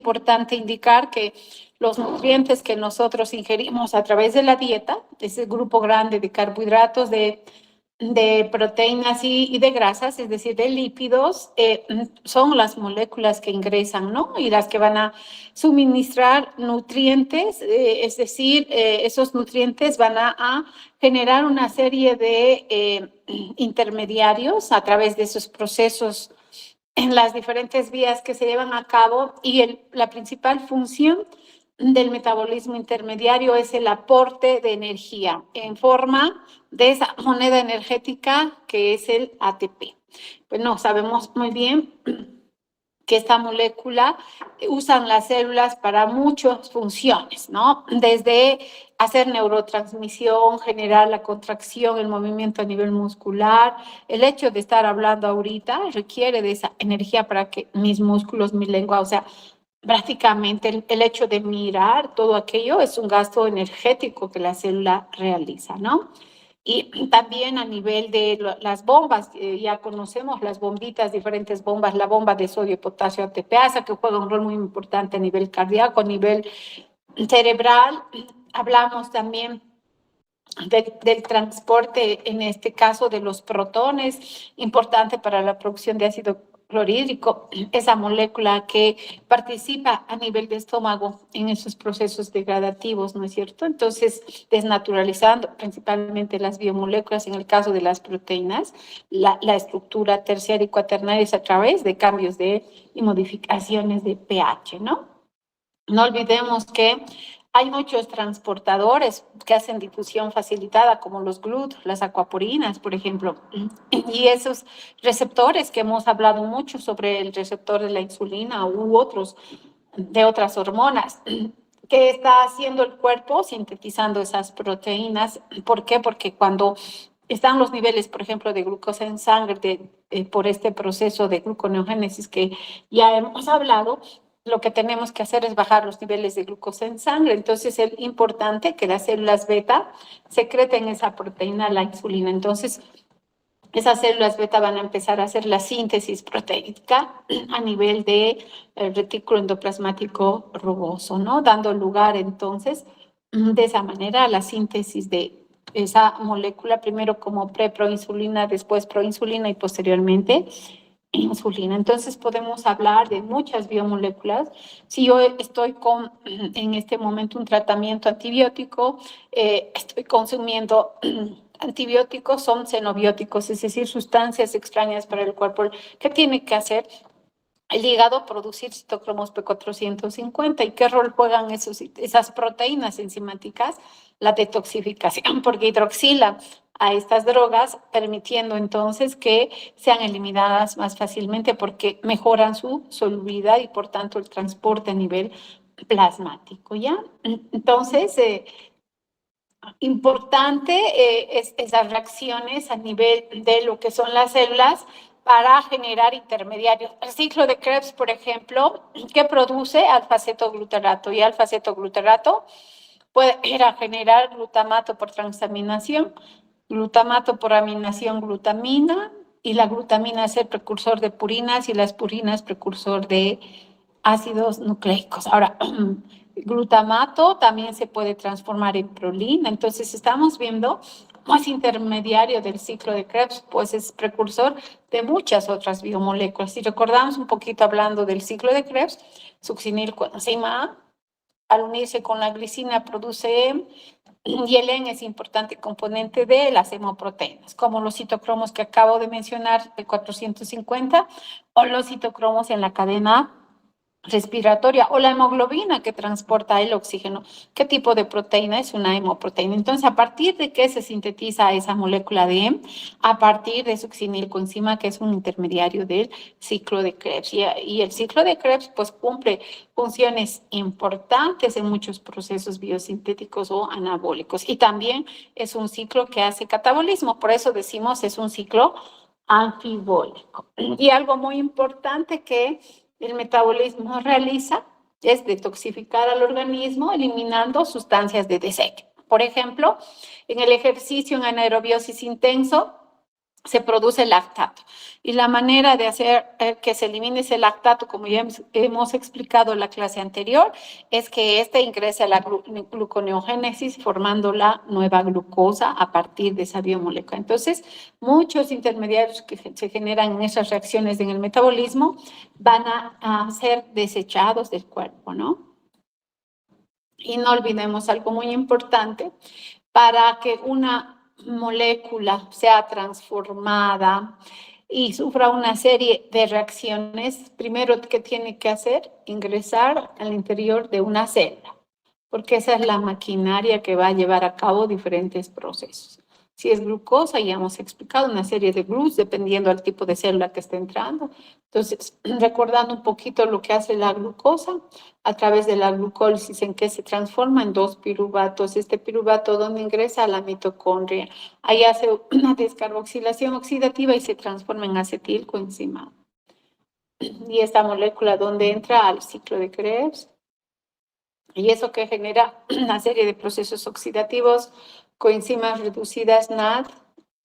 importante indicar que los nutrientes que nosotros ingerimos a través de la dieta, ese grupo grande de carbohidratos, de proteínas y de grasas, es decir, de lípidos, son las moléculas que ingresan, ¿no? Y las que van a suministrar nutrientes, es decir, esos nutrientes van a generar una serie de intermediarios a través de esos procesos en las diferentes vías que se llevan a cabo y la principal función del metabolismo intermediario es el aporte de energía en forma de esa moneda energética que es el ATP. Pues no, sabemos muy bien que esta molécula usan las células para muchas funciones, ¿no? Desde hacer neurotransmisión, generar la contracción, el movimiento a nivel muscular. El hecho de estar hablando ahorita requiere de esa energía para que mis músculos, mi lengua, o sea, prácticamente el hecho de mirar todo aquello es un gasto energético que la célula realiza, ¿no? Y también a nivel de las bombas, ya conocemos las bombitas, diferentes bombas, la bomba de sodio, potasio, ATPasa, que juega un rol muy importante a nivel cardíaco, a nivel cerebral. Hablamos también del transporte, en este caso de los protones, importante para la producción de ácido clorhídrico, esa molécula que participa a nivel de estómago en esos procesos degradativos, ¿no es cierto? Entonces, desnaturalizando principalmente las biomoléculas, en el caso de las proteínas, la estructura terciaria y cuaternaria es a través de cambios y modificaciones de pH, ¿no? No olvidemos que hay muchos transportadores que hacen difusión facilitada, como los GLUT, las acuaporinas, por ejemplo, y esos receptores que hemos hablado mucho sobre el receptor de la insulina u otros de otras hormonas. ¿Qué está haciendo el cuerpo? Sintetizando esas proteínas. ¿Por qué? Porque cuando están los niveles, por ejemplo, de glucosa en sangre por este proceso de gluconeogénesis que ya hemos hablado, lo que tenemos que hacer es bajar los niveles de glucosa en sangre. Entonces es importante que las células beta secreten esa proteína, la insulina. Entonces, esas células beta van a empezar a hacer la síntesis proteínica a nivel de retículo endoplasmático rugoso, ¿no? Dando lugar entonces de esa manera a la síntesis de esa molécula, primero como preproinsulina, después proinsulina y posteriormente insulina. Entonces podemos hablar de muchas biomoléculas. Si yo estoy con en este momento un tratamiento antibiótico, estoy consumiendo antibióticos, son xenobióticos, es decir, sustancias extrañas para el cuerpo. ¿Qué tiene que hacer? El hígado producir citocromos P450. ¿Y qué rol juegan esas proteínas enzimáticas? La detoxificación, porque hidroxila a estas drogas, permitiendo entonces que sean eliminadas más fácilmente porque mejoran su solubilidad y por tanto el transporte a nivel plasmático, ¿ya? Entonces, importante esas reacciones a nivel de lo que son las células para generar intermediarios. El ciclo de Krebs, por ejemplo, que produce alfa-cetoglutarato, y alfa-cetoglutarato puede ir a generar glutamato por transaminación, glutamato por aminación glutamina, y la glutamina es el precursor de purinas y las purinas precursor de ácidos nucleicos. Ahora, glutamato también se puede transformar en prolina. Entonces, estamos viendo cómo es intermediario del ciclo de Krebs, pues es precursor de muchas otras biomoléculas. Si recordamos un poquito hablando del ciclo de Krebs, succinilcoenzima A, al unirse con la glicina produce M, y el N es importante componente de las hemoproteínas, como los citocromos que acabo de mencionar, de 450, o los citocromos en la cadena respiratoria, o la hemoglobina que transporta el oxígeno. ¿Qué tipo de proteína es una hemoproteína? Entonces, ¿a partir de qué se sintetiza esa molécula de M? A partir de succinilcoenzima, que es un intermediario del ciclo de Krebs. Y el ciclo de Krebs pues cumple funciones importantes en muchos procesos biosintéticos o anabólicos. Y también es un ciclo que hace catabolismo, por eso decimos es un ciclo anfibólico. Y algo muy importante que el metabolismo realiza es detoxificar al organismo eliminando sustancias de desecho. Por ejemplo, en el ejercicio en anaerobiosis intenso, se produce lactato. Y la manera de hacer que se elimine ese lactato, como ya hemos explicado en la clase anterior, es que este ingrese a la gluconeogénesis formando la nueva glucosa a partir de esa biomolécula. Entonces, muchos intermediarios que se generan en esas reacciones en el metabolismo van a ser desechados del cuerpo, ¿no? Y no olvidemos algo muy importante, para que una molécula sea transformada y sufra una serie de reacciones, primero, ¿qué tiene que hacer? Ingresar al interior de una célula, porque esa es la maquinaria que va a llevar a cabo diferentes procesos. Si es glucosa, ya hemos explicado una serie de glucos dependiendo del tipo de célula que esté entrando. Entonces, recordando un poquito lo que hace la glucosa, a través de la glucólisis, en que se transforma en dos piruvatos. Este piruvato, donde ingresa a la mitocondria, ahí hace una descarboxilación oxidativa y se transforma en acetilcoenzima. Y esta molécula, donde entra al ciclo de Krebs, y eso que genera una serie de procesos oxidativos, coenzimas reducidas NAD,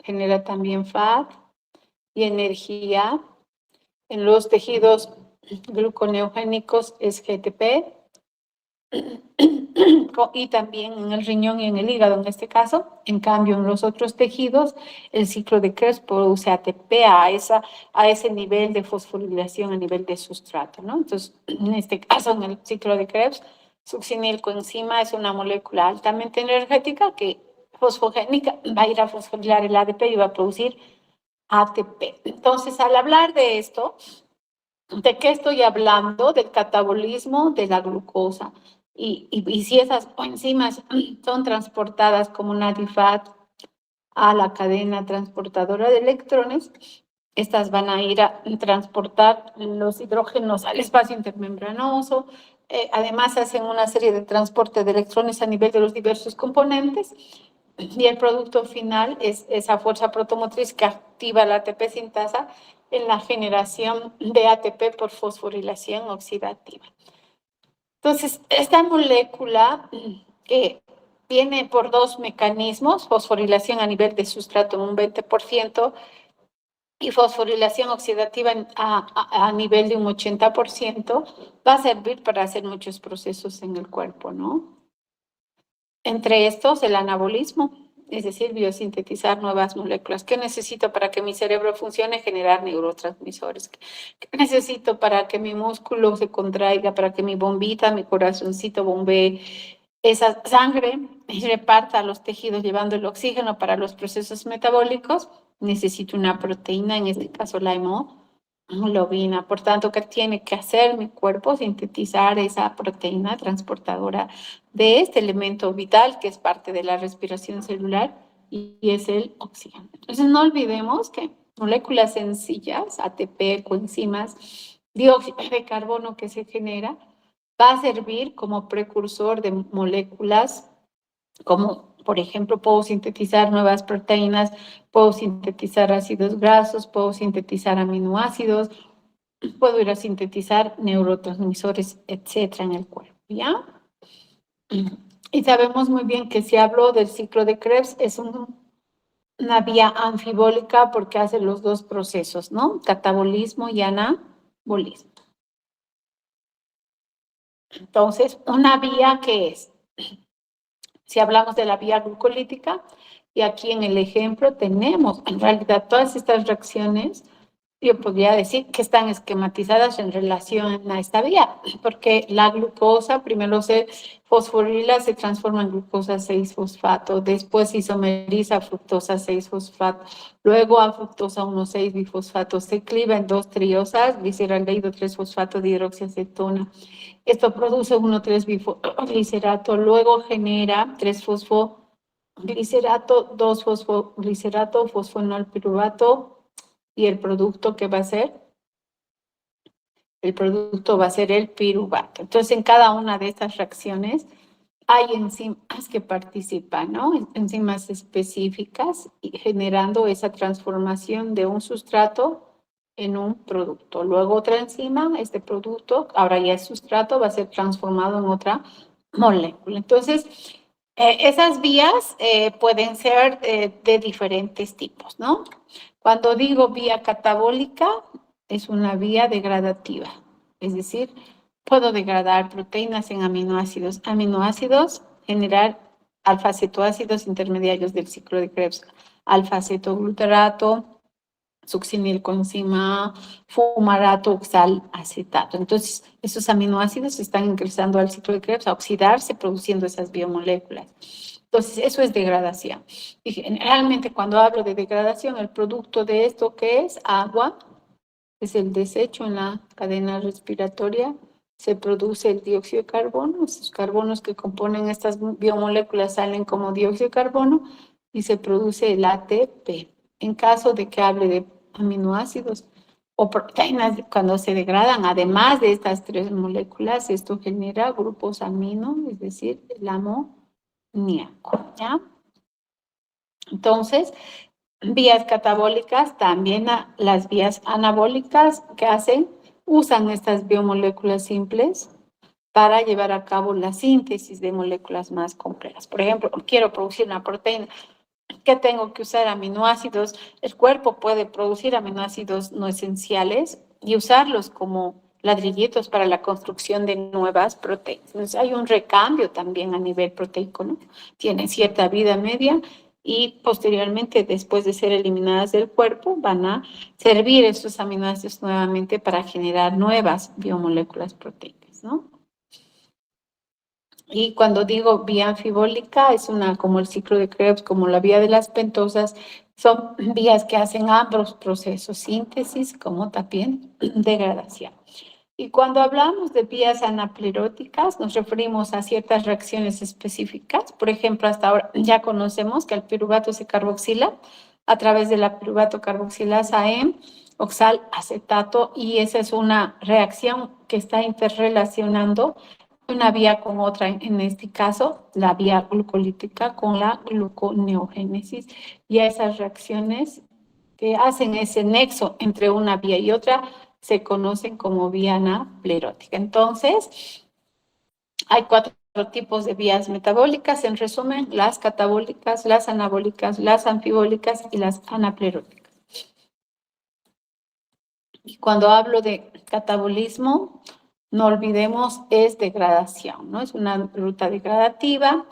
genera también FAD y energía. En los tejidos gluconeogénicos es GTP, y también en el riñón y en el hígado en este caso. En cambio, en los otros tejidos, el ciclo de Krebs produce ATP a ese nivel de fosforilación a nivel de sustrato, ¿no? Entonces, en este caso, en el ciclo de Krebs, succinilcoenzima es una molécula altamente energética que fosfogénica va a ir a fosforilar el ADP y va a producir ATP. Entonces, al hablar de esto, ¿de qué estoy hablando? Del catabolismo de la glucosa. Y si esas enzimas son transportadas como NADIFAT a la cadena transportadora de electrones, estas van a ir a transportar los hidrógenos al espacio intermembranoso. Además, hacen una serie de transporte de electrones a nivel de los diversos componentes. Y el producto final es esa fuerza protomotriz que activa la ATP sintasa en la generación de ATP por fosforilación oxidativa. Entonces, esta molécula que viene por dos mecanismos, fosforilación a nivel de sustrato en un 20% y fosforilación oxidativa a nivel de un 80%, va a servir para hacer muchos procesos en el cuerpo, ¿no? Entre estos, el anabolismo, es decir, biosintetizar nuevas moléculas. ¿Qué necesito para que mi cerebro funcione? Generar neurotransmisores. ¿Qué necesito para que mi músculo se contraiga, para que mi bombita, mi corazoncito bombee esa sangre y reparta a los tejidos llevando el oxígeno para los procesos metabólicos? Necesito una proteína, en este caso la hemoglobina. Por tanto, ¿qué tiene que hacer mi cuerpo? Sintetizar esa proteína transportadora de este elemento vital que es parte de la respiración celular y es el oxígeno. Entonces, no olvidemos que moléculas sencillas, ATP, coenzimas, dióxido de carbono que se genera, va a servir como precursor de moléculas como, por ejemplo, puedo sintetizar nuevas proteínas, puedo sintetizar ácidos grasos, puedo sintetizar aminoácidos, puedo ir a sintetizar neurotransmisores, etcétera, en el cuerpo, ¿ya? Y sabemos muy bien que si hablo del ciclo de Krebs, es una vía anfibólica porque hace los dos procesos, ¿no? Catabolismo y anabolismo. Entonces, una vía que es, si hablamos de la vía glucolítica, y aquí en el ejemplo tenemos en realidad todas estas reacciones, yo podría decir que están esquematizadas en relación a esta vía, porque la glucosa primero se fosforila, se transforma en glucosa 6-fosfato, después isomeriza a fructosa 6-fosfato, luego a fructosa 1,6-bifosfato, se cliva en dos triosas, gliceraldehído 3-fosfato de hidroxiacetona. Esto produce 1,3-bifosglicerato, luego genera 3-fosfoglicerato, 2-fosfoglicerato, fosfonolpiruvato, y el producto que va a ser, el producto va a ser el piruvato. Entonces, en cada una de estas reacciones hay enzimas que participan, ¿no? Enzimas específicas y generando esa transformación de un sustrato en un producto. Luego otra enzima, este producto, ahora ya es sustrato, va a ser transformado en otra molécula. Entonces, esas vías pueden ser de diferentes tipos, ¿no? Cuando digo vía catabólica, es una vía degradativa, es decir, puedo degradar proteínas en aminoácidos. Aminoácidos, generar alfa-cetoácidos intermediarios del ciclo de Krebs, alfa-cetoglutarato, succinilcoenzima A, fumarato, oxalacetato. Entonces, esos aminoácidos están ingresando al ciclo de Krebs a oxidarse, produciendo esas biomoléculas. Entonces, eso es degradación. Y generalmente cuando hablo de degradación, el producto de esto que es agua, es el desecho en la cadena respiratoria, se produce el dióxido de carbono, esos carbonos que componen estas biomoléculas salen como dióxido de carbono y se produce el ATP. En caso de que hable de aminoácidos o proteínas, cuando se degradan, además de estas tres moléculas, esto genera grupos amino, es decir, el amoníaco, ¿ya? Entonces, vías catabólicas, también las vías anabólicas que usan estas biomoléculas simples para llevar a cabo la síntesis de moléculas más complejas. Por ejemplo, quiero producir una proteína, ¿qué tengo que usar? Aminoácidos. El cuerpo puede producir aminoácidos no esenciales y usarlos como ladrillitos para la construcción de nuevas proteínas. Entonces, hay un recambio también a nivel proteico, ¿no? Tienen cierta vida media y posteriormente, después de ser eliminadas del cuerpo, van a servir estos aminoácidos nuevamente para generar nuevas biomoléculas proteicas, ¿no? Y cuando digo vía anfibólica, es como el ciclo de Krebs, como la vía de las pentosas, son vías que hacen ambos procesos, síntesis como también degradación. Y cuando hablamos de vías anapleróticas, nos referimos a ciertas reacciones específicas. Por ejemplo, hasta ahora ya conocemos que el piruvato se carboxila a través de la piruvato carboxilasa en oxalacetato, y esa es una reacción que está interrelacionando una vía con otra, en este caso, la vía glucolítica con la gluconeogénesis, y a esas reacciones que hacen ese nexo entre una vía y otra se conocen como vía anaplerótica. Entonces, hay 4 tipos de vías metabólicas, en resumen, las catabólicas, las anabólicas, las anfibólicas y las anapleróticas. Y cuando hablo de catabolismo, no olvidemos, es degradación, ¿no? Es una ruta degradativa.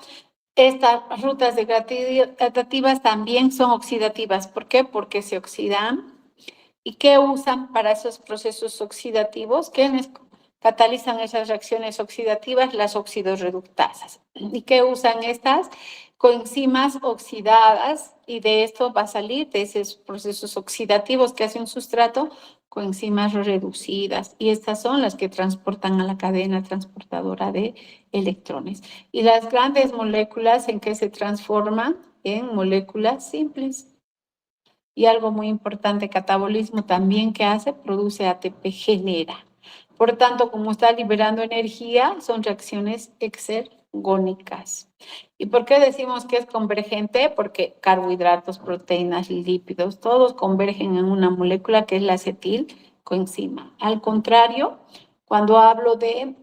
Estas rutas degradativas también son oxidativas. ¿Por qué? Porque se oxidan. ¿Y qué usan para esos procesos oxidativos? ¿Quiénes catalizan esas reacciones oxidativas? Las oxidorreductasas. ¿Y qué usan estas? Coenzimas oxidadas, y de esto va a salir, de esos procesos oxidativos que hace un sustrato, coenzimas reducidas, y estas son las que transportan a la cadena transportadora de electrones. Y las grandes moléculas, ¿en qué se transforman? En moléculas simples. Y algo muy importante, catabolismo también que hace, produce ATP, genera. Por tanto, como está liberando energía, son reacciones exergónicas. ¿Y por qué decimos que es convergente? Porque carbohidratos, proteínas, lípidos, todos convergen en una molécula que es la acetilcoenzima. Al contrario, cuando hablo de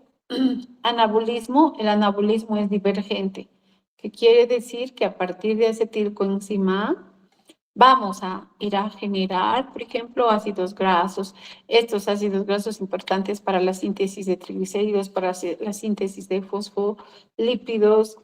anabolismo, el anabolismo es divergente, que quiere decir que a partir de acetilcoenzima A, vamos a ir a generar, por ejemplo, ácidos grasos. Estos ácidos grasos importantes para la síntesis de triglicéridos, para la síntesis de fosfolípidos,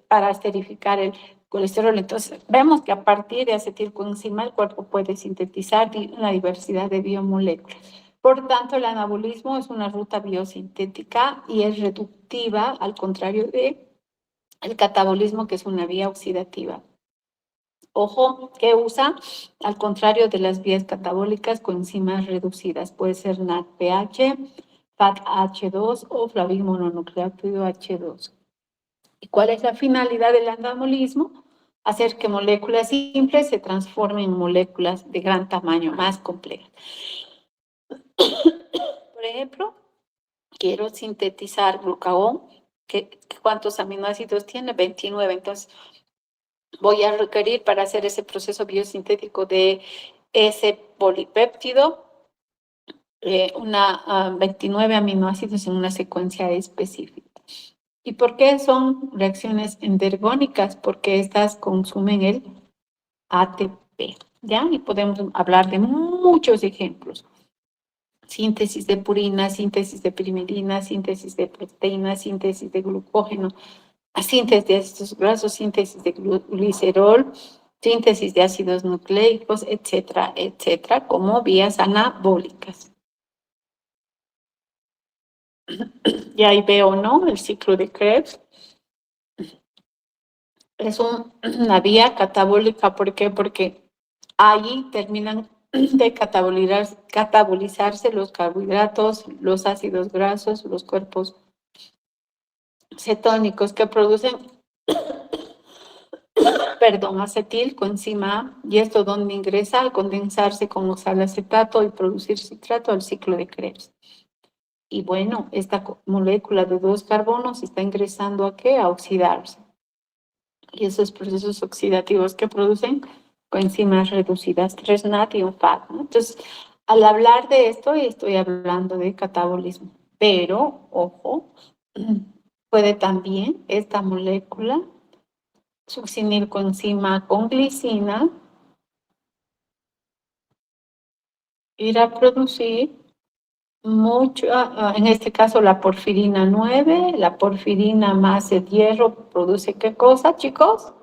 para esterificar el colesterol. Entonces, vemos que a partir de acetilcoenzima el cuerpo puede sintetizar una diversidad de biomoléculas. Por tanto, el anabolismo es una ruta biosintética y es reductiva, al contrario de el catabolismo, que es una vía oxidativa. Ojo, que usa, al contrario de las vías catabólicas, coenzimas reducidas. Puede ser NADPH, FATH2 o flavimononucleótido H2. ¿Y cuál es la finalidad del anabolismo? Hacer que moléculas simples se transformen en moléculas de gran tamaño, más complejas. Por ejemplo, quiero sintetizar glucagón. ¿Cuántos aminoácidos tiene? 29. Entonces, voy a requerir, para hacer ese proceso biosintético de ese polipéptido, 29 aminoácidos en una secuencia específica. ¿Y por qué son reacciones endergónicas? Porque estas consumen el ATP. ¿ya? Y podemos hablar de muchos ejemplos. Síntesis de purina, síntesis de pirimidina, síntesis de proteína, síntesis de glucógeno, síntesis de ácidos grasos, síntesis de glicerol, síntesis de ácidos nucleicos, etcétera, etcétera, como vías anabólicas. Y ahí veo, ¿no? El ciclo de Krebs es una vía catabólica. ¿Por qué? Porque ahí terminan de catabolizarse los carbohidratos, los ácidos grasos, los cuerpos cetónicos que producen, perdón, acetil, coenzima A, y esto donde ingresa al condensarse con oxalacetato y producir citrato al ciclo de Krebs. Y bueno, esta molécula de 2 carbonos está ingresando ¿a qué? A oxidarse. Y esos procesos oxidativos que producen coenzimas reducidas 3-NAT y un FAT, ¿no? Entonces, al hablar de esto, estoy hablando de catabolismo. Pero, ojo, puede también esta molécula succinil coenzima con glicina ir a producir mucho, en este caso la porfirina 9, la porfirina más el hierro produce ¿qué cosa, chicos?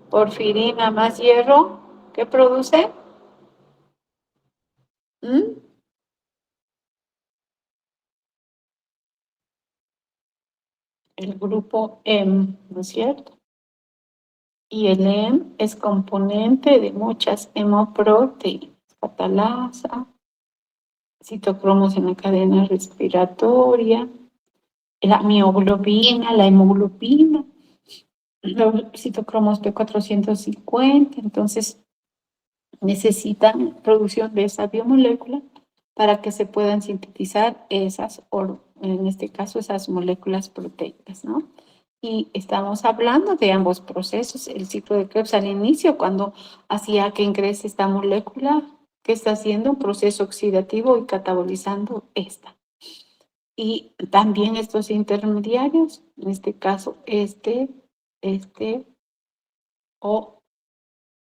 Porfirina más hierro, ¿qué produce? ¿Mm? El grupo M, ¿no es cierto? Y el M es componente de muchas hemoproteínas, catalasa, citocromos en la cadena respiratoria, la mioglobina, la hemoglobina, los citocromos P450, entonces necesitan producción de esa biomolécula para que se puedan sintetizar esas, o en este caso, esas moléculas proteicas, ¿no? Y estamos hablando de ambos procesos. El ciclo de Krebs al inicio, cuando hacía que ingrese esta molécula, que está haciendo un proceso oxidativo y catabolizando esta. Y también estos intermediarios, en este caso este, o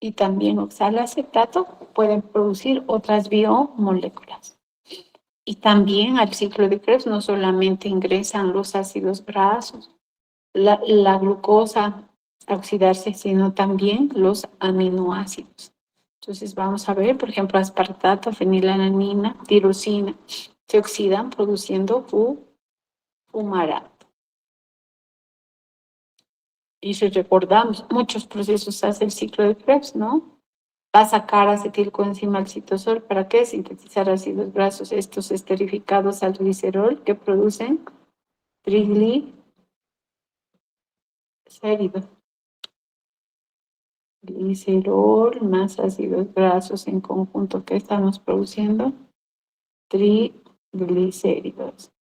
y también oxalacetato, pueden producir otras biomoléculas. Y también al ciclo de Krebs no solamente ingresan los ácidos grasos, la glucosa a oxidarse, sino también los aminoácidos. Entonces vamos a ver, por ejemplo, aspartato, fenilalanina, tirosina, se oxidan produciendo fumarato. Y si recordamos, muchos procesos hace el ciclo de Krebs, ¿no? Va a sacar acetilcoenzima al citosol. ¿Para qué? Sintetizar ácidos grasos, estos esterificados al glicerol que producen triglicéridos. Glicerol más ácidos grasos en conjunto. ¿Qué estamos produciendo? Triglicéridos.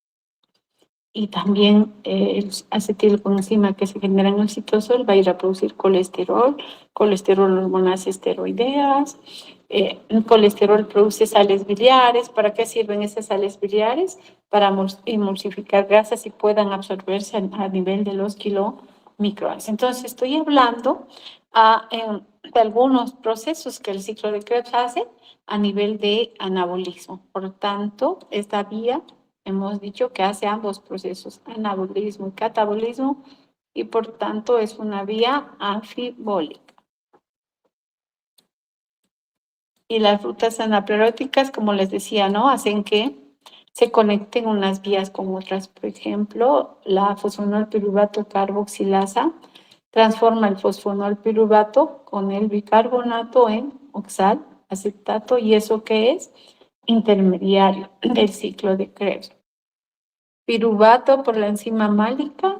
Y también el acetilcoenzima que se genera en el citosol va a ir a producir colesterol, hormonas esteroideas. El colesterol produce sales biliares. ¿Para qué sirven esas sales biliares? Para emulsificar grasas y puedan absorberse a nivel de los kilomicrones. Entonces, estoy hablando de algunos procesos que el ciclo de Krebs hace a nivel de anabolismo. Por tanto, esta vía hemos dicho que hace ambos procesos, anabolismo y catabolismo, y por tanto es una vía anfibólica. Y las rutas anapleróticas, como les decía, ¿no? Hacen que se conecten unas vías con otras. Por ejemplo, la fosfonolpiruvato carboxilasa transforma el fosfonolpiruvato con el bicarbonato en oxal, acetato, y ¿eso qué es? Intermediario del ciclo de Krebs. Piruvato por la enzima málica,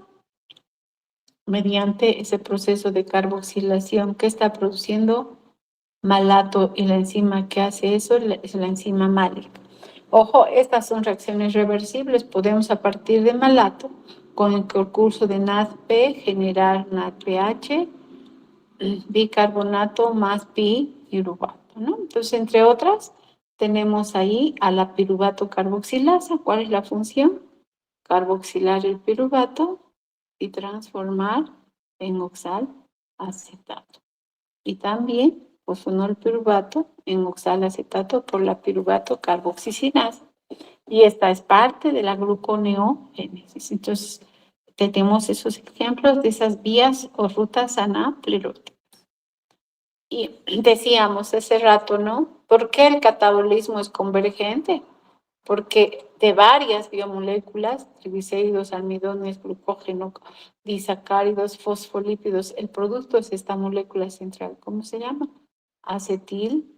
mediante ese proceso de carboxilación que está produciendo malato, y la enzima que hace eso es la enzima málica. Ojo, estas son reacciones reversibles. Podemos a partir de malato, con el concurso de NADP, generar NADPH, bicarbonato más piruvato, ¿no? Entonces, entre otras, tenemos ahí a la piruvato carboxilasa. ¿Cuál es la función? Carboxilar el piruvato y transformar en oxal acetato. Y también fosfonol piruvato en oxalacetato por la piruvato carboxicinasa. Y esta es parte de la gluconeogénesis. Entonces, tenemos esos ejemplos de esas vías o rutas anapleróticas. Y decíamos hace rato, ¿no? ¿Por qué el catabolismo es convergente? Porque de varias biomoléculas, triglicéridos, almidones, glucógeno, disacáridos, fosfolípidos, el producto es esta molécula central. ¿Cómo se llama? Acetil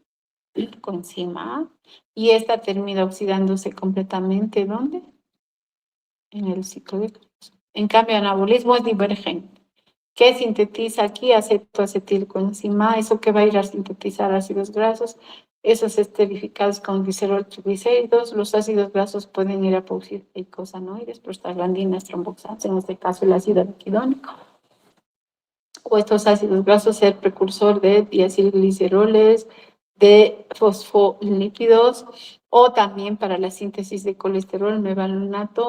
coenzima A. Y esta termina oxidándose completamente, ¿dónde? En el ciclo de Krebs. En cambio, el anabolismo es divergente. ¿Qué sintetiza aquí? Acetoacetilcoenzima A, eso que va a ir a sintetizar ácidos grasos, esos esterificados con glicerol triglicéridos, los ácidos grasos pueden ir a producir eicosanoides, prostaglandinas, tromboxanas, en este caso el ácido araquidónico. O estos ácidos grasos ser precursor de diacilgliceroles, de fosfolípidos, o también para la síntesis de colesterol mevalonate,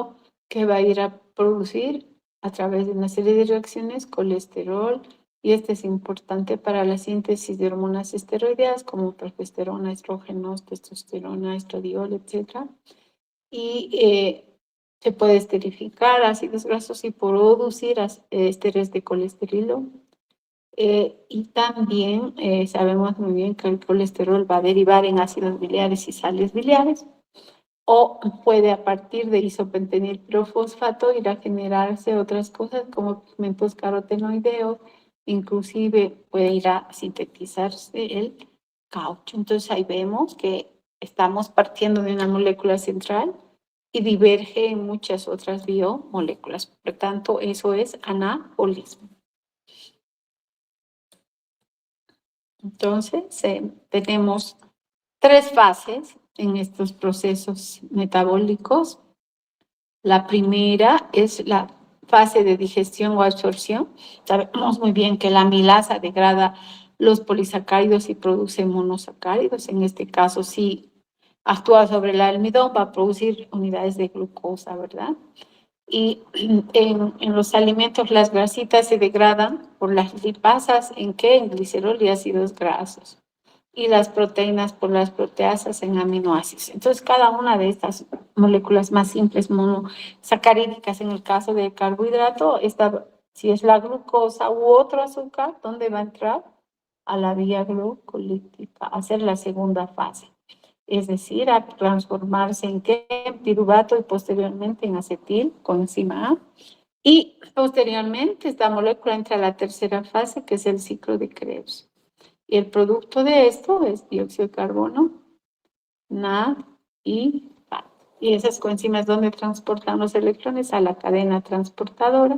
que va a ir a producir a través de una serie de reacciones colesterol, y este es importante para la síntesis de hormonas esteroideas como progesterona, estrógenos, testosterona, estradiol, etc. Y se puede esterificar ácidos grasos y producir esteres de colesterol. Y también sabemos muy bien que el colesterol va a derivar en ácidos biliares y sales biliares, o puede a partir de isopentenil pirofosfato ir a generarse otras cosas como pigmentos carotenoideos, inclusive puede ir a sintetizarse el caucho. Entonces ahí vemos que estamos partiendo de una molécula central y diverge en muchas otras biomoléculas. Por tanto, eso es anabolismo. Entonces, tenemos tres fases en estos procesos metabólicos. La primera es la fase de digestión o absorción. Sabemos muy bien que la amilasa degrada los polisacáridos y produce monosacáridos. En este caso, si actúa sobre el almidón, va a producir unidades de glucosa, ¿verdad? Y en los alimentos las grasitas se degradan por las lipasas, ¿en qué? En glicerol y ácidos grasos. Y las proteínas por las proteasas en aminoácidos. Entonces, cada una de estas moléculas más simples, monosacarídicas, en el caso del carbohidrato, si es la glucosa u otro azúcar, ¿dónde va a entrar? A la vía glucolítica, a hacer la segunda fase. Es decir, a transformarse en qué? En piruvato y posteriormente en acetil coenzima A. Y posteriormente esta molécula entra a la tercera fase, que es el ciclo de Krebs. Y el producto de esto es dióxido de carbono, NAD y FAT. Y esas coenzimas, ¿dónde transportan los electrones? A la cadena transportadora.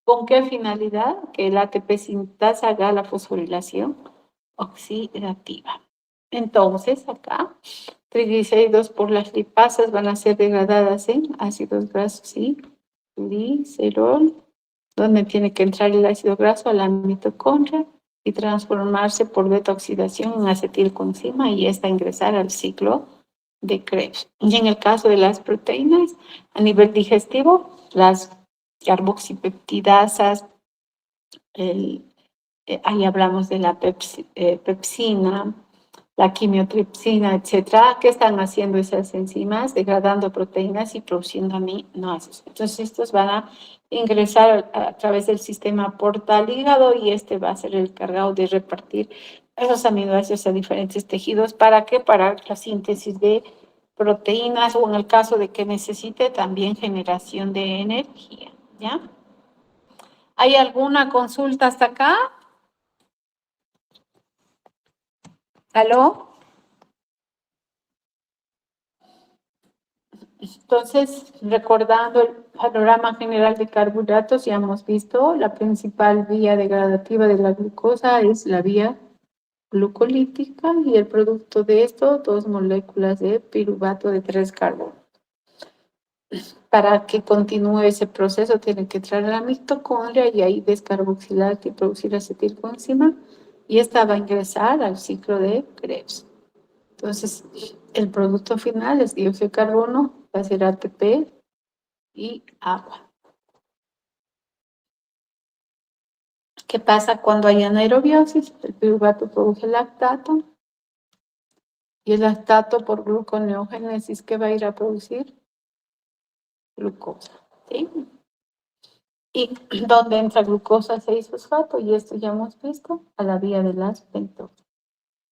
¿Con qué finalidad? Que el ATP sintasa haga la fosforilación oxidativa. Entonces, acá, triglicéridos por las lipasas van a ser degradadas en ácidos grasos y glicerol, donde tiene que entrar el ácido graso a la mitocondria y transformarse por beta oxidación en acetilcoenzima y esta ingresar al ciclo de Krebs. Y en el caso de las proteínas, a nivel digestivo, las carboxipeptidasas, ahí hablamos de la pepsina, la quimiotripsina, etcétera. ¿Qué están haciendo esas enzimas? Degradando proteínas y produciendo aminoácidos. Entonces, estos van a ingresar a través del sistema portal hígado y este va a ser el encargado de repartir esos aminoácidos a diferentes tejidos. ¿Para qué? Para la síntesis de proteínas o en el caso de que necesite también generación de energía, ¿ya? ¿Hay alguna consulta hasta acá? ¿Aló? Entonces, recordando el panorama general de carbohidratos, ya hemos visto la principal vía degradativa de la glucosa es la vía glucolítica y el producto de esto, dos moléculas de piruvato de 3 carbonos. Para que continúe ese proceso, tiene que entrar a la mitocondria y ahí descarboxilar y producir acetilcoenzima y esta va a ingresar al ciclo de Krebs. Entonces, el producto final es dióxido de carbono, va a ser ATP y agua. ¿Qué pasa cuando hay anaerobiosis? El piruvato produce lactato y el lactato por gluconeogénesis, ¿qué va a ir a producir? Glucosa, ¿sí? ¿Y dónde entra glucosa 6-fosfato? Y esto ya hemos visto, a la vía de las pentosas.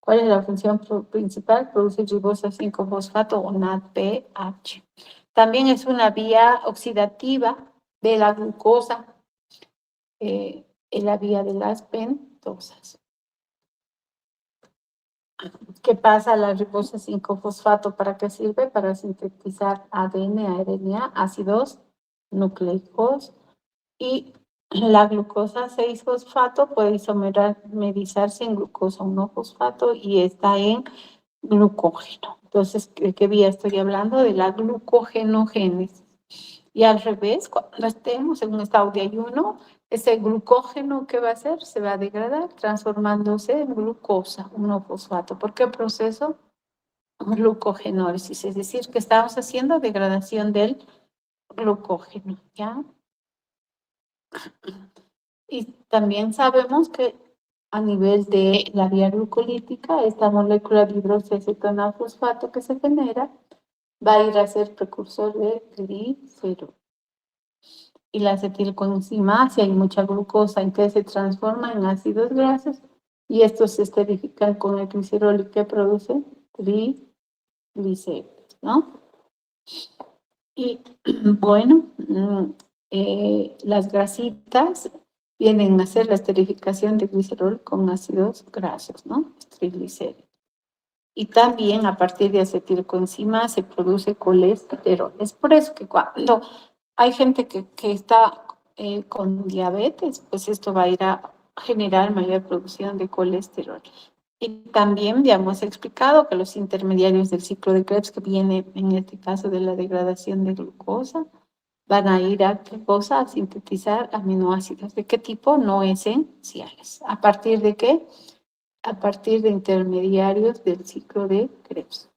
¿Cuál es la función principal? Producir ribosa 5-fosfato o NADPH. También es una vía oxidativa de la glucosa en la vía de las pentosas. ¿Qué pasa? La ribosa 5-fosfato, ¿para qué sirve? Para sintetizar ADN, ARNA, ácidos nucleicos. Y la glucosa 6-fosfato puede isomerizarse en glucosa 1-fosfato y está en glucógeno. Entonces, ¿de qué vía estoy hablando? De la glucogenogénesis. Y al revés, cuando estemos en un estado de ayuno, ese glucógeno, ¿qué va a hacer? Se va a degradar transformándose en glucosa 1-fosfato. ¿Por qué proceso? Glucogenólisis, es decir, que estamos haciendo degradación del glucógeno, ¿ya? Y también sabemos que a nivel de la vía glucolítica, esta molécula de hidroxiacetona fosfato que se genera va a ir a ser precursor de glicerol. Y la acetilcoenzima, si hay mucha glucosa, en que se transforma en ácidos grasos y estos se esterifican con el glicerol y que produce triglicéridos, ¿no? Y bueno, las grasitas vienen a hacer la esterificación de glicerol con ácidos grasos, ¿no? Triglicéridos. Y también a partir de acetilcoenzima se produce colesterol. Es por eso que cuando hay gente que está con diabetes, pues esto va a ir a generar mayor producción de colesterol. Y también ya hemos explicado que los intermediarios del ciclo de Krebs, que viene en este caso de la degradación de glucosa, van a ir a qué cosa, a sintetizar aminoácidos. ¿De qué tipo? No esenciales. ¿A partir de qué? A partir de intermediarios del ciclo de Krebs.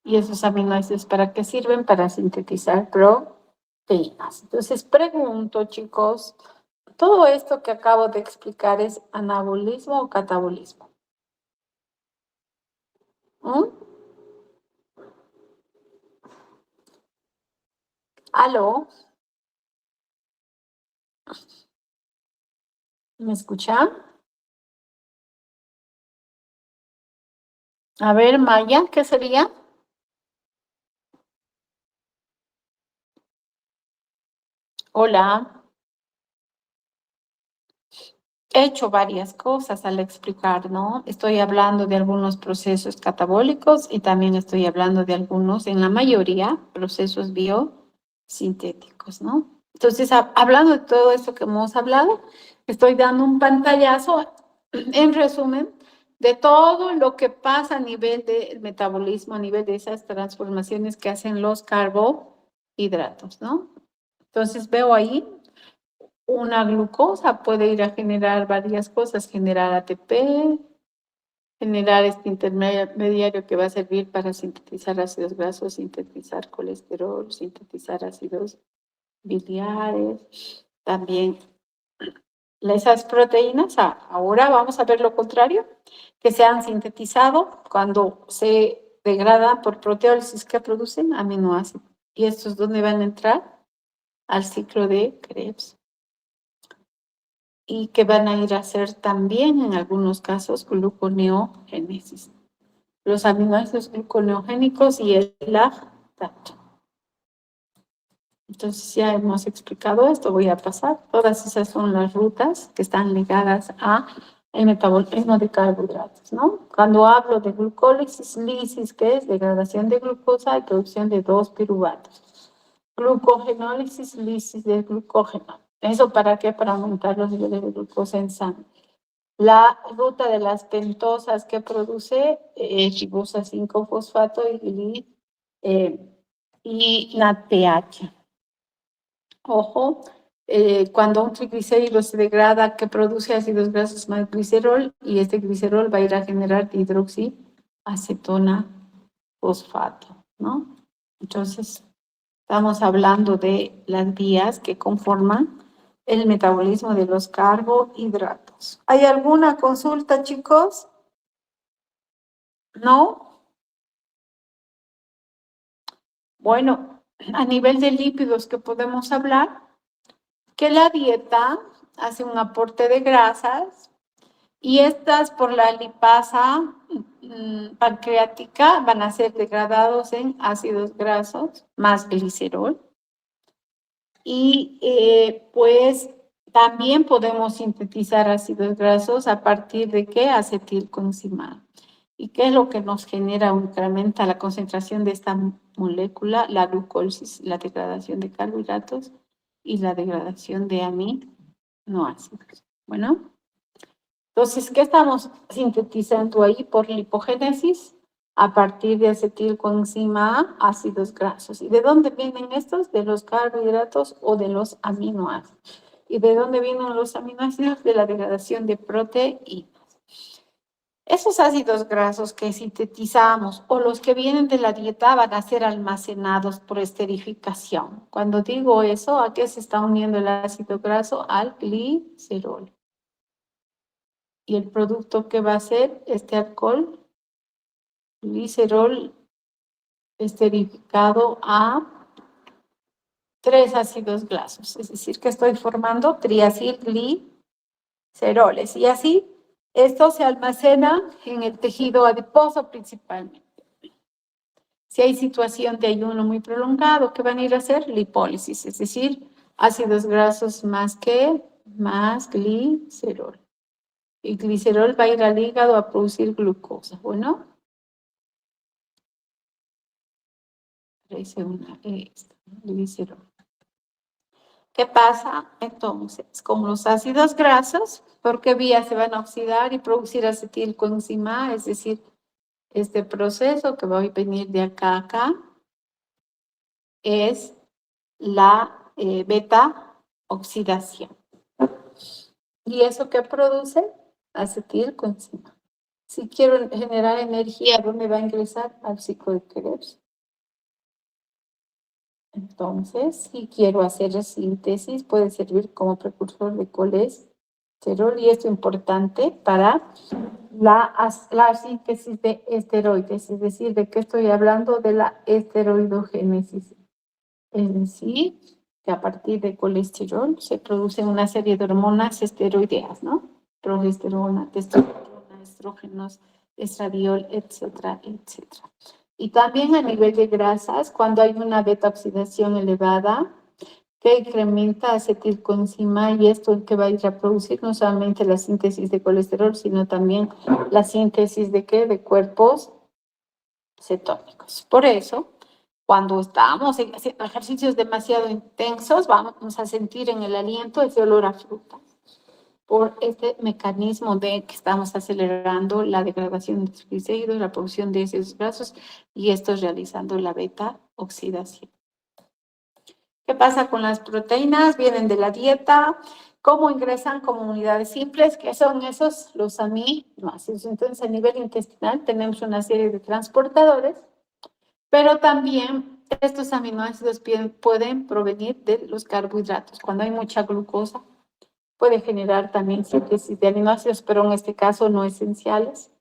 ¿Y esos aminoácidos para qué sirven? Para sintetizar proteínas. Entonces, pregunto, chicos, ¿todo esto que acabo de explicar es anabolismo o catabolismo? ¿Mm? ¿Aló? ¿Me escuchan? A ver, Maya, ¿qué sería? Hola. He hecho varias cosas al explicar, ¿no? Estoy hablando de algunos procesos catabólicos y también estoy hablando de algunos, en la mayoría, procesos biosintéticos, ¿no? Entonces, hablando de todo esto que hemos hablado, estoy dando un pantallazo, en resumen, de todo lo que pasa a nivel del metabolismo, a nivel de esas transformaciones que hacen los carbohidratos, ¿no? Entonces, veo ahí una glucosa puede ir a generar varias cosas, generar ATP, generar este intermediario que va a servir para sintetizar ácidos grasos, sintetizar colesterol, sintetizar ácidos biliares. También esas proteínas, ahora vamos a ver lo contrario, que se han sintetizado cuando se degradan por proteólisis que producen aminoácidos. ¿Y estos dónde van a entrar? Al ciclo de Krebs. Y que van a ir a hacer también en algunos casos gluconeogénesis. Los aminoácidos gluconeogénicos y el lactato. Entonces ya hemos explicado esto, voy a pasar. Todas esas son las rutas que están ligadas a el metabolismo de carbohidratos, ¿no? Cuando hablo de glucólisis, lisis, que es degradación de glucosa y producción de 2-piruvatos. Glucogenólisis, lisis de glucógeno. ¿Eso para qué? Para aumentar los niveles de glucosa en sangre. La ruta de las pentosas que produce ribosa 5-fosfato y NADPH. Ojo, cuando un triglicérido se degrada, que produce ácidos grasos más glicerol, y este glicerol va a ir a generar hidroxiacetona fosfato, ¿no? Entonces, estamos hablando de las vías que conforman el metabolismo de los carbohidratos. ¿Hay alguna consulta, chicos? ¿No? Bueno, a nivel de lípidos que podemos hablar, que la dieta hace un aporte de grasas y estas por la lipasa pancreática van a ser degradados en ácidos grasos más glicerol. Y pues también podemos sintetizar ácidos grasos a partir de qué? Acetilcoenzima. ¿Y qué es lo que nos genera o incrementa la concentración de esta molécula? La glucólisis, la degradación de carbohidratos y la degradación de aminoácidos. Bueno, entonces, ¿qué estamos sintetizando ahí por lipogénesis? A partir de acetilcoenzima A, ácidos grasos. ¿Y de dónde vienen estos? De los carbohidratos o de los aminoácidos. ¿Y de dónde vienen los aminoácidos? De la degradación de proteínas. Esos ácidos grasos que sintetizamos o los que vienen de la dieta van a ser almacenados por esterificación. Cuando digo eso, ¿a qué se está uniendo el ácido graso? Al glicerol. Y el producto que va a ser este alcohol, glicerol esterificado a 3 ácidos grasos. Es decir, que estoy formando triacilgliceroles. Y así, esto se almacena en el tejido adiposo principalmente. Si hay situación de ayuno muy prolongado, ¿qué van a ir a hacer? Lipólisis, es decir, ácidos grasos más glicerol. Y glicerol va a ir al hígado a producir glucosa. Bueno, glicerol. ¿Qué pasa entonces con los ácidos grasos? ¿Por qué vía se van a oxidar y producir acetilcoenzima? Es decir, este proceso que va a venir de acá a acá es la beta oxidación. ¿Y eso qué produce? Acetilcoenzima. Si quiero generar energía, ¿dónde va a ingresar? Al ciclo de Krebs. Entonces, si quiero hacer síntesis, puede servir como precursor de colesterol y esto es importante para la síntesis de esteroides, es decir, ¿de qué estoy hablando? De la esteroidogénesis. Es decir, que a partir de colesterol se producen una serie de hormonas esteroideas, ¿no? Progesterona, testosterona, estrógenos, estradiol, etcétera, etcétera. Y también a nivel de grasas, cuando hay una beta oxidación elevada, que incrementa acetilcoenzima y esto que va a ir a producir no solamente la síntesis de colesterol, sino también la síntesis de ¿qué? De cuerpos cetónicos. Por eso, cuando estamos haciendo ejercicios demasiado intensos, vamos a sentir en el aliento ese olor a fruta por este mecanismo de que estamos acelerando la degradación de triglicéridos, la producción de ácidos grasos y esto realizando la beta oxidación. ¿Qué pasa con las proteínas? Vienen de la dieta. ¿Cómo ingresan como unidades simples? ¿Qué son esos? Los aminoácidos. Entonces, a nivel intestinal tenemos una serie de transportadores, pero también estos aminoácidos pueden provenir de los carbohidratos. Cuando hay mucha glucosa, puede generar también síntesis de aminoácidos, pero en este caso no esenciales.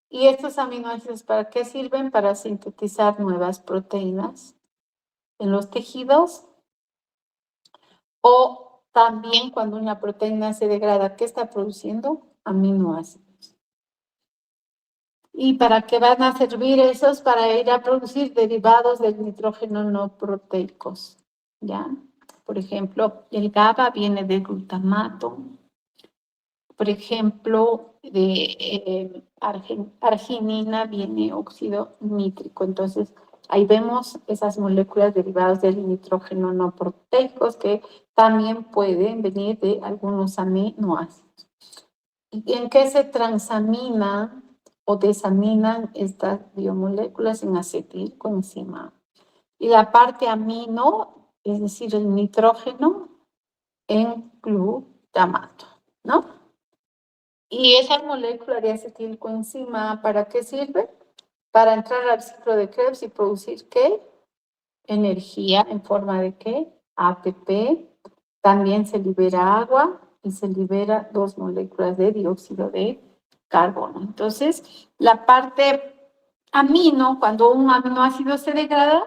¿Y estos aminoácidos para qué sirven? Para sintetizar nuevas proteínas en los tejidos o también cuando una proteína se degrada, ¿qué está produciendo? Aminoácidos. ¿Y para qué van a servir esos? Para ir a producir derivados del nitrógeno no proteicos, ¿ya? Por ejemplo, el GABA viene del glutamato. Por ejemplo, de arginina viene óxido nítrico. Entonces, ahí vemos esas moléculas derivadas del nitrógeno no proteicos que también pueden venir de algunos aminoácidos. ¿Y en qué se transaminan o desaminan estas biomoléculas? En acetilcoenzima. Y la parte amino, es decir, el nitrógeno, en glutamato, ¿no? Y esa molécula de acetilcoenzima, ¿para qué sirve? Para entrar al ciclo de Krebs y producir ¿qué? Energía en forma de ¿qué? ATP También se libera agua y se libera 2 moléculas de dióxido de carbono. Entonces, la parte amino, cuando un aminoácido se degrada,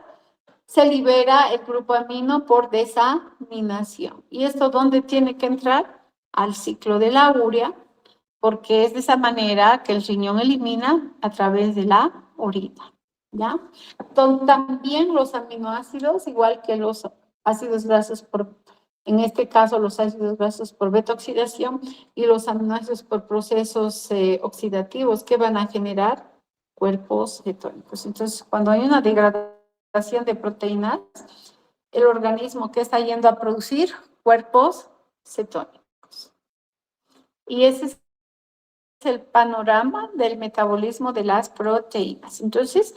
se libera el grupo amino por desaminación. ¿Y esto dónde tiene que entrar? Al ciclo de la urea, porque es de esa manera que el riñón elimina a través de la orina, ¿ya? Entonces, también los aminoácidos, igual que los ácidos grasos en este caso los ácidos grasos por beta-oxidación y los aminoácidos por procesos oxidativos que van a generar cuerpos cetónicos. Entonces, cuando hay una degradación de proteínas, el organismo que está yendo a producir cuerpos cetónicos. Y ese es el panorama del metabolismo de las proteínas. Entonces,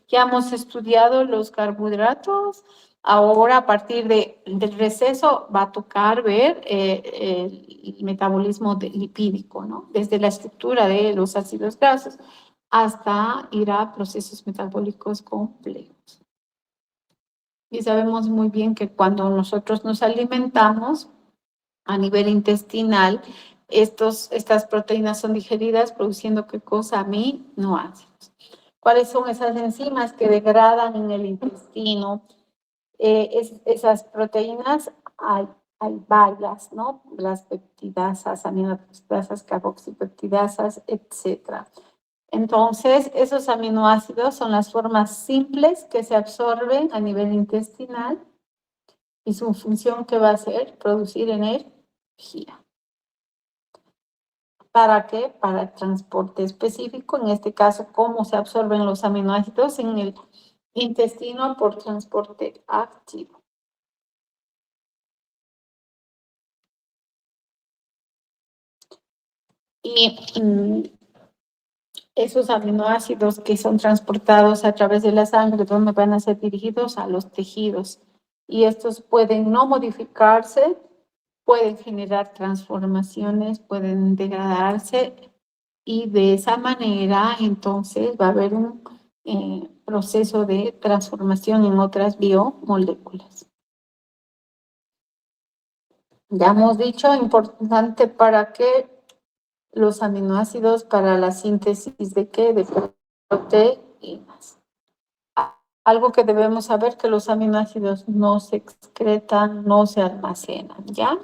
ya hemos estudiado los carbohidratos. Ahora, a partir del receso, va a tocar ver el metabolismo lipídico, ¿no? Desde la estructura de los ácidos grasos hasta ir a procesos metabólicos complejos. Y sabemos muy bien que cuando nosotros nos alimentamos a nivel intestinal, estas proteínas son digeridas produciendo ¿qué cosa? Aminoácidos. ¿Cuáles son esas enzimas que degradan en el intestino? Esas proteínas hay varias, ¿no? Las peptidasas, aminopeptidasas, carboxipeptidasas, etcétera. Entonces, esos aminoácidos son las formas simples que se absorben a nivel intestinal y su función que va a ser producir energía. ¿Para qué? Para el transporte específico, en este caso, cómo se absorben los aminoácidos en el intestino por transporte activo. Y esos aminoácidos que son transportados a través de la sangre, ¿dónde van a ser dirigidos? A los tejidos. Y estos pueden no modificarse, pueden generar transformaciones, pueden degradarse y de esa manera entonces va a haber un proceso de transformación en otras biomoléculas. Ya hemos dicho, importante para que los aminoácidos para la síntesis de qué? De proteínas. Algo que debemos saber que los aminoácidos no se excretan, no se almacenan, ¿ya?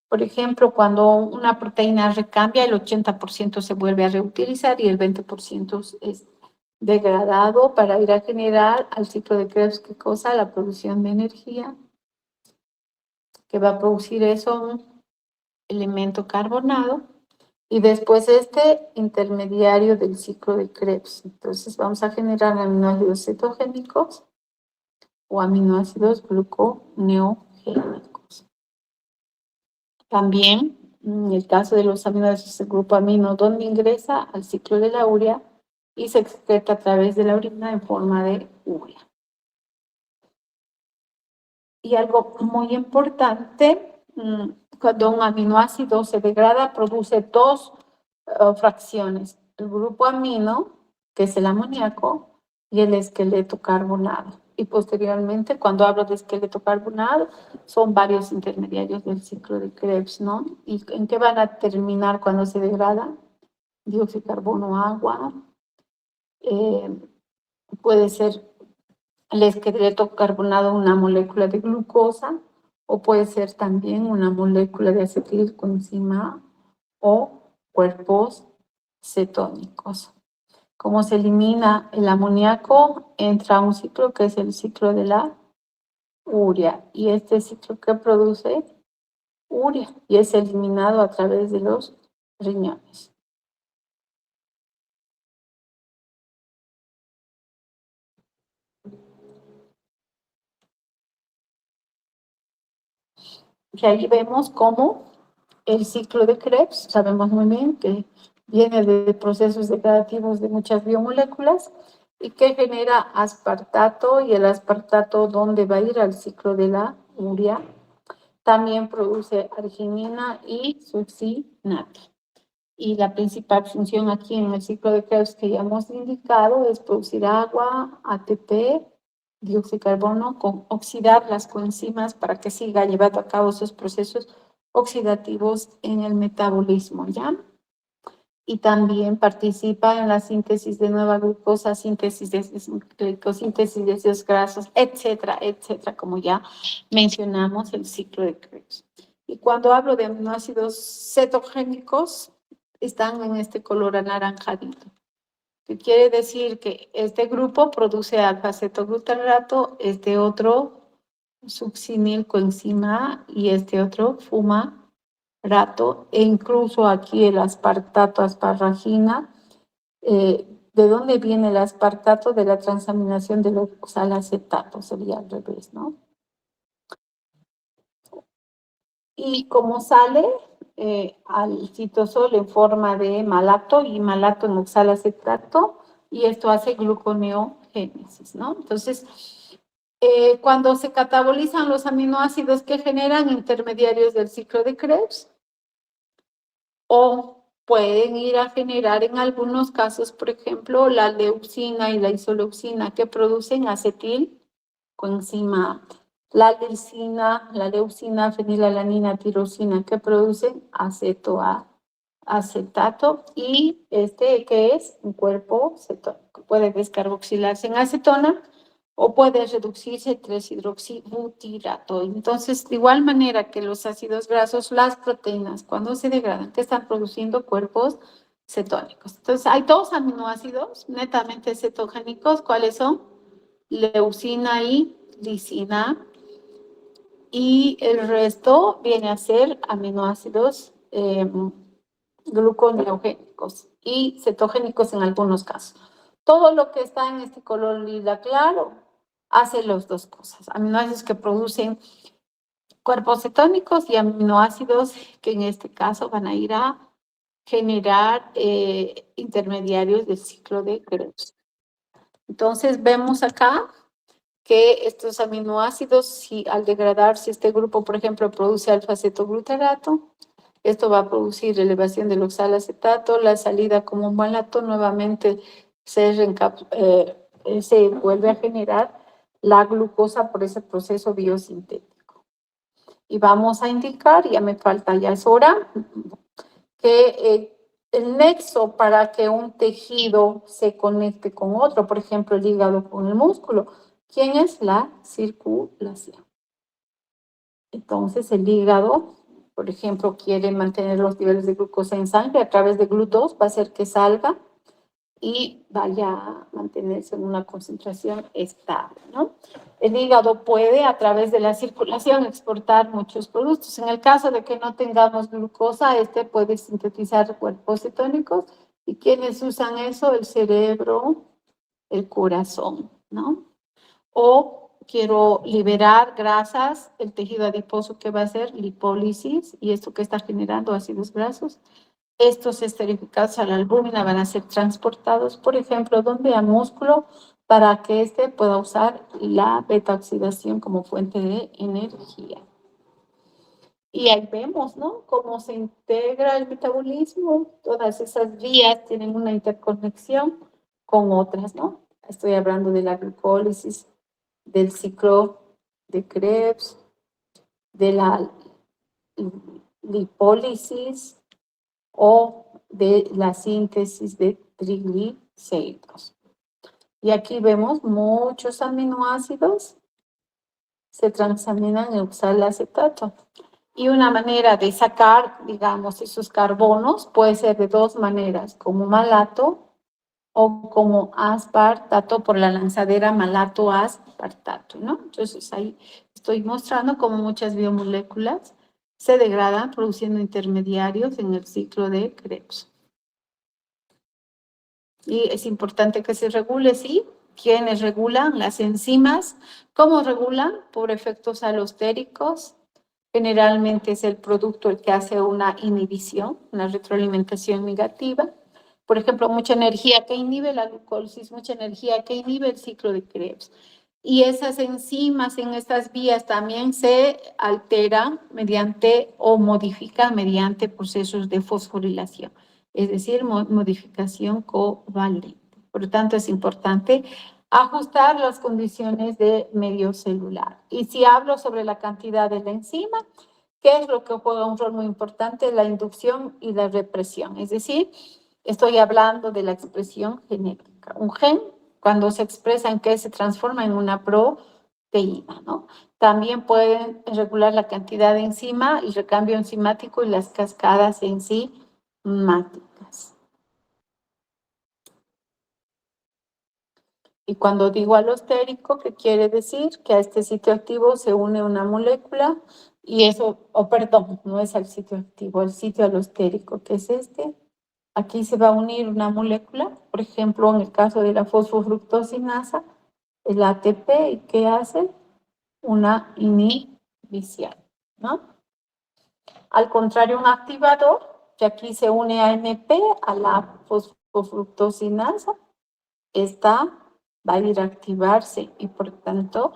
Por ejemplo, cuando una proteína recambia, el 80% se vuelve a reutilizar y el 20% es degradado para ir a generar al ciclo de Krebs, ¿qué cosa? La producción de energía, que va a producir eso, un elemento carbonado, y después este intermediario del ciclo de Krebs. Entonces vamos a generar aminoácidos cetogénicos o aminoácidos gluconeogénicos. También, en el caso de los aminoácidos del grupo amino, donde ingresa al ciclo de la urea y se excreta a través de la orina en forma de urea. Y algo muy importante, cuando un aminoácido se degrada, produce dos fracciones. El grupo amino, que es el amoníaco, y el esqueleto carbonado. Y posteriormente, cuando hablo de esqueleto carbonado, son varios intermediarios del ciclo de Krebs, ¿no? ¿Y en qué van a terminar cuando se degradan? Dióxido de carbono, agua, puede ser el esqueleto carbonado una molécula de glucosa o puede ser también una molécula de acetilcoenzima o cuerpos cetónicos. Como se elimina el amoníaco, entra un ciclo que es el ciclo de la urea y este ciclo que produce urea y es eliminado a través de los riñones. Y ahí vemos cómo el ciclo de Krebs, sabemos muy bien que viene de procesos degradativos de muchas biomoléculas y que genera aspartato y el aspartato ¿dónde va a ir? Al ciclo de la urea. También produce arginina y succinato. Y la principal función aquí en el ciclo de Krebs que ya hemos indicado es producir agua, ATP dióxido de carbono con oxidar las coenzimas para que siga llevando a cabo esos procesos oxidativos en el metabolismo, ¿ya? Y también participa en la síntesis de nueva glucosa, síntesis de glicosíntesis de ácidos grasos, etcétera, etcétera, como ya mencionamos el ciclo de Krebs. Y cuando hablo de aminoácidos cetogénicos, están en este color anaranjadito, que quiere decir que este grupo produce alfa-cetoglutarato, este otro succinilcoenzima y este otro fumarato, e incluso aquí el aspartato, asparragina. ¿De dónde viene el aspartato? De la transaminación del oxalacetato, sería al revés, ¿no? Y como sale al citosol en forma de malato y malato en oxalacetato, y esto hace gluconeogénesis, ¿no? Entonces, cuando se catabolizan los aminoácidos que generan intermediarios del ciclo de Krebs, o pueden ir a generar en algunos casos, por ejemplo, la leucina y la isoleucina que producen acetilcoenzima A. La leucina, fenilalanina, tirosina que producen acetato, y este que es un cuerpo cetónico. Puede descarboxilarse en acetona o puede reducirse 3-hidroxibutirato. Entonces, de igual manera que los ácidos grasos, las proteínas, cuando se degradan, que están produciendo cuerpos cetónicos. Entonces, hay dos aminoácidos netamente cetogénicos. ¿Cuáles son? Leucina y lisina. Y el resto viene a ser aminoácidos gluconeogénicos y cetogénicos en algunos casos. Todo lo que está en este color lila claro hace las dos cosas. Aminoácidos que producen cuerpos cetónicos y aminoácidos que en este caso van a ir a generar intermediarios del ciclo de Krebs. Entonces vemos acá que estos aminoácidos, si al degradarse este grupo, por ejemplo, produce alfa-cetoglutarato, esto va a producir elevación del oxalacetato, la salida como un malato, nuevamente se vuelve a generar la glucosa por ese proceso biosintético. Y vamos a indicar, ya me falta, ya es hora, que el nexo para que un tejido se conecte con otro, por ejemplo, el hígado con el músculo, ¿quién es? La circulación. Entonces, el hígado, por ejemplo, quiere mantener los niveles de glucosa en sangre a través de GLUT2, va a hacer que salga y vaya a mantenerse en una concentración estable, ¿no? El hígado puede, a través de la circulación, exportar muchos productos. En el caso de que no tengamos glucosa, este puede sintetizar cuerpos cetónicos. ¿Y quiénes usan eso? El cerebro, el corazón, ¿no? O quiero liberar grasas, el tejido adiposo que va a hacer lipólisis, y esto que está generando ácidos grasos. Estos esterificados a la albúmina van a ser transportados, por ejemplo, donde al músculo, para que éste pueda usar la beta-oxidación como fuente de energía. Y ahí vemos, ¿no? Cómo se integra el metabolismo. Todas esas vías tienen una interconexión con otras, ¿no? Estoy hablando de la glucólisis, del ciclo de Krebs, de la lipólisis o de la síntesis de triglicéridos. Y aquí vemos muchos aminoácidos se transaminan en oxalacetato. Y una manera de sacar, digamos, esos carbonos puede ser de dos maneras, como malato o como aspartato por la lanzadera malato-aspartato, ¿no? Entonces ahí estoy mostrando cómo muchas biomoléculas se degradan produciendo intermediarios en el ciclo de Krebs. Y es importante que se regule, ¿sí? ¿Quiénes regulan? Las enzimas. ¿Cómo regulan? Por efectos alostéricos. Generalmente es el producto el que hace una inhibición, una retroalimentación negativa. Por ejemplo, mucha energía que inhibe la glucólisis, mucha energía que inhibe el ciclo de Krebs. Y esas enzimas en estas vías también se alteran mediante o modifican mediante procesos de fosforilación, es decir, modificación covalente. Por lo tanto, es importante Ajustar las condiciones de medio celular. Y si hablo sobre la cantidad de la enzima, ¿qué es lo que juega un rol muy importante? La inducción y la represión. Es decir, estoy hablando de la expresión genética. Un gen, cuando se expresa en que se transforma en una proteína, ¿no? También pueden regular la cantidad de enzima, el recambio enzimático y las cascadas enzimáticas. Y cuando digo alostérico, ¿qué quiere decir? Que a este sitio activo se une una molécula y eso, perdón, no es al sitio activo, el sitio alostérico, que es este. Aquí se va a unir una molécula, por ejemplo, en el caso de la fosfofructosinasa, el ATP, ¿y qué hace? Una inhibición, ¿no? Al contrario, un activador, que aquí se une AMP a la fosfofructosinasa, esta va a ir a activarse y por tanto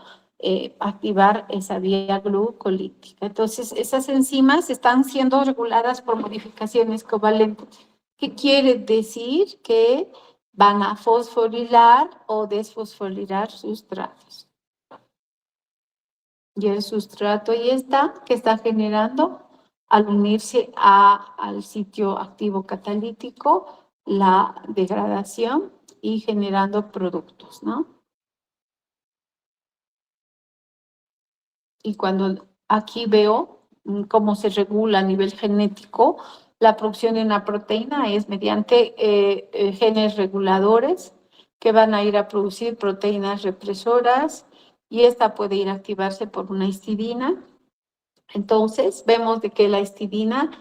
activar esa vía glucolítica. Entonces, esas enzimas están siendo reguladas por modificaciones covalentes. ¿Qué quiere decir? Que van a fosforilar o desfosforilar sustratos. Y el sustrato ahí está, que está generando al unirse al sitio activo catalítico la degradación y generando productos, ¿no? Y cuando aquí veo cómo se regula a nivel genético la producción de una proteína es mediante genes reguladores que van a ir a producir proteínas represoras y esta puede ir a activarse por una histidina. Entonces, vemos de que la histidina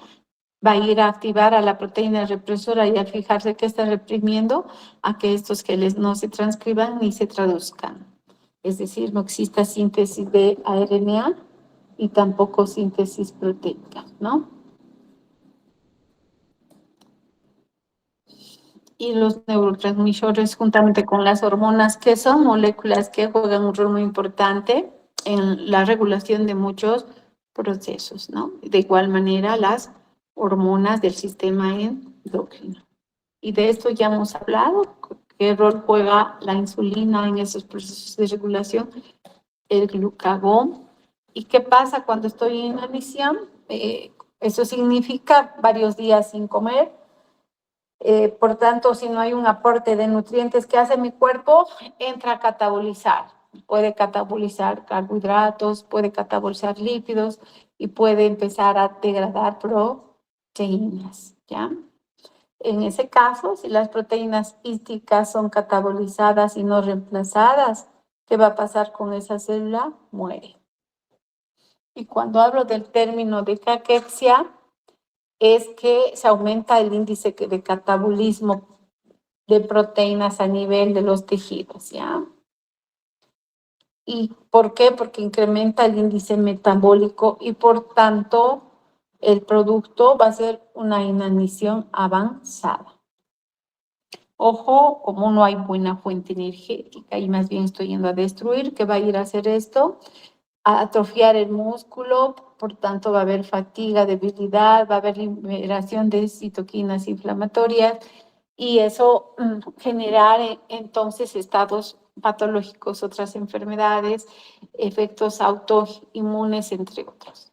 va a ir a activar a la proteína represora y al fijarse que está reprimiendo a que estos genes no se transcriban ni se traduzcan. Es decir, no exista síntesis de RNA y tampoco síntesis proteica, ¿no? Y los neurotransmisores juntamente con las hormonas, que son moléculas que juegan un rol muy importante en la regulación de muchos procesos, ¿no? De igual manera, las hormonas del sistema endocrino. Y de esto ya hemos hablado, qué rol juega la insulina en esos procesos de regulación, el glucagón. ¿Y qué pasa cuando estoy en inanición? Eso significa varios días sin comer. Por tanto, si no hay un aporte de nutrientes que hace mi cuerpo, entra a catabolizar. Puede catabolizar carbohidratos, puede catabolizar lípidos y puede empezar a degradar proteínas, ¿ya? En ese caso, si las proteínas hísticas son catabolizadas y no reemplazadas, ¿qué va a pasar con esa célula? Muere. Y cuando hablo del término de caquexia, es que se aumenta el índice de catabolismo de proteínas a nivel de los tejidos, ¿ya? ¿Y por qué? Porque incrementa el índice metabólico y por tanto el producto va a ser una inanición avanzada. Ojo, como no hay buena fuente energética y más bien estoy yendo a destruir, ¿qué va a ir a hacer esto? A atrofiar el músculo, por tanto va a haber fatiga, debilidad, va a haber liberación de citoquinas inflamatorias y eso generar entonces estados patológicos, otras enfermedades, efectos autoinmunes, entre otros.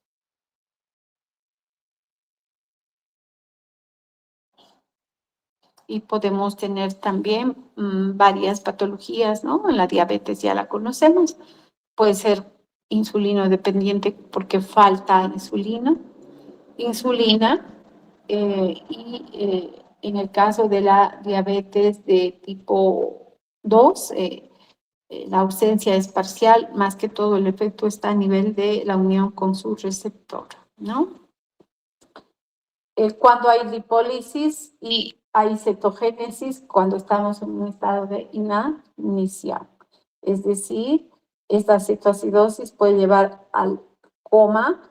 Y podemos tener también varias patologías, ¿no? La diabetes ya la conocemos, puede ser insulino dependiente porque falta insulina en el caso de la diabetes de tipo 2, la ausencia es parcial, más que todo el efecto está a nivel de la unión con su receptor, ¿no? Cuando hay lipólisis y hay cetogénesis, cuando estamos en un estado de inanición. Es decir, esta cetoacidosis puede llevar al coma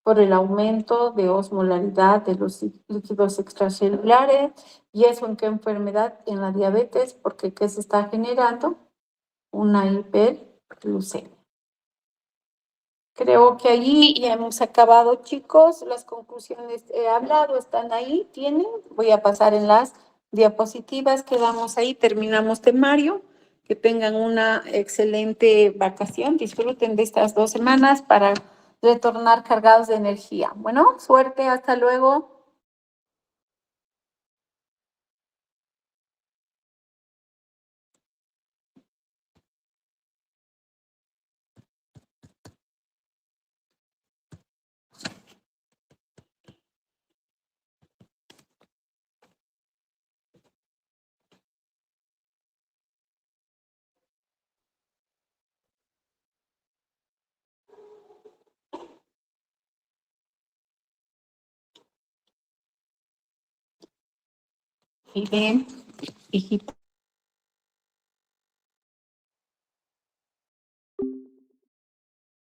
por el aumento de osmolaridad de los líquidos extracelulares. ¿Y eso en qué enfermedad? En la diabetes, porque ¿qué se está generando? Una hiperglucemia. Creo que allí ya hemos acabado, chicos. Las conclusiones he hablado, están ahí, tienen. Voy a pasar en las diapositivas, quedamos ahí, terminamos temario que tengan una excelente vacación, disfruten de estas 2 semanas para retornar cargados de energía. Bueno, suerte, hasta luego. Y bien, hijita.